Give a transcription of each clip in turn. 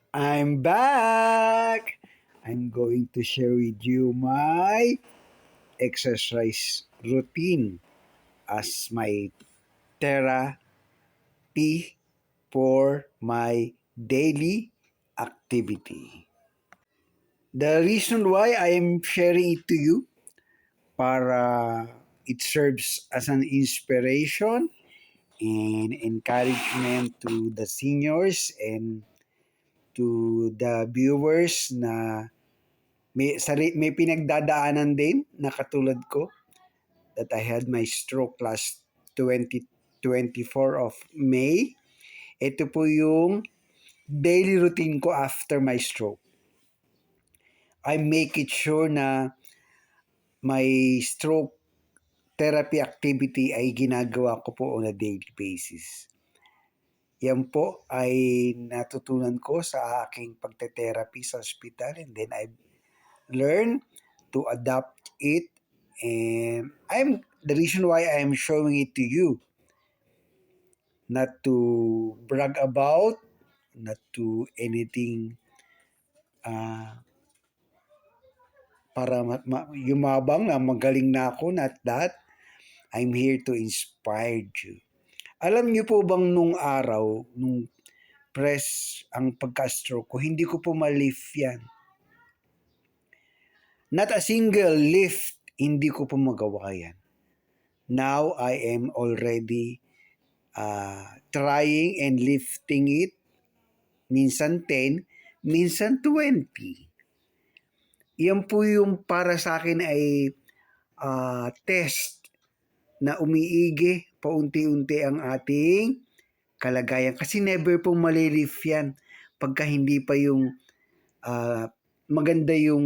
I'm back. I'm going to share with you my exercise routine as my therapy for my daily activity. The reason why I am sharing it to you para it serves as an inspiration and encouragement to the seniors and to the viewers na may pinagdadaanan din na katulad ko that I had my stroke last 2024 of May. Ito po yung daily routine ko after my stroke. I make it sure na my stroke therapy activity ay ginagawa ko po on a daily basis. Yan po ay natutunan ko sa aking pagte-therapy sa hospital, and then I learn to adapt it, and I'm the reason why I'm showing it to you, not to brag about, not to anything uh, para yumabang na magaling na ako, not that. I'm here to inspire you. Alam niyo po bang nung araw, nung press ang pagka-stroke ko, hindi ko po ma-lift yan. Not a single lift, hindi ko po magawa yan. Now, I am already trying and lifting it. Minsan 10, minsan 20. Yan po yung para sa akin ay test na umiigi paunti-unti ang ating kalagayan. Kasi never pong malilift yan pagka hindi pa yung maganda yung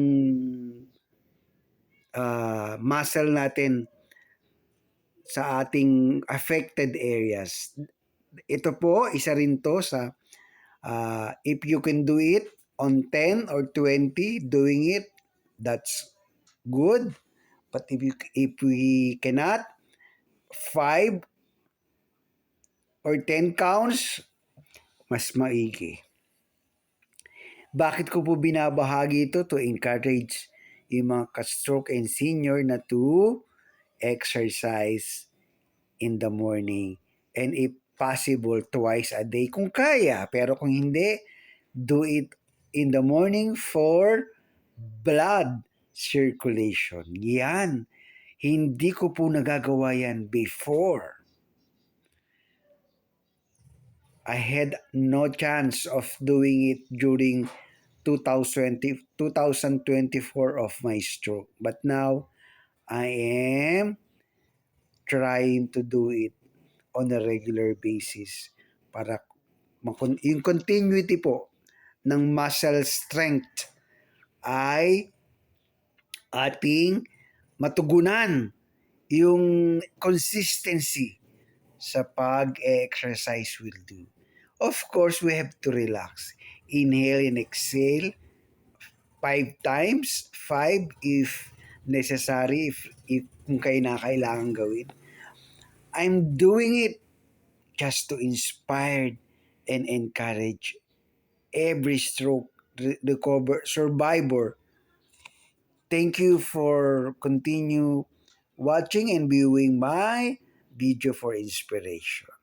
muscle natin sa ating affected areas. Ito po, isa rin to sa if you can do it on 10 or 20, doing it, that's good. But if we cannot, 5 or 10 counts, mas maigi. Bakit ko po binabahagi ito? To encourage yung mga ka-stroke and senior na to exercise in the morning, and if possible twice a day kung kaya, pero kung hindi, do it in the morning for blood circulation. Yan, hindi ko po nagagawa yan before. I had no chance of doing it during 2024 of my stroke, but now I am trying to do it on a regular basis para yung continuity po ng muscle strength ay ating matugunan yung consistency sa pag-exercise will do. Of course, we have to relax. Inhale and exhale 5 times, 5 if necessary, if kung kailangan gawin. I'm doing it just to inspire and encourage every stroke recover survivor. Thank you for continue watching and viewing my video for inspiration.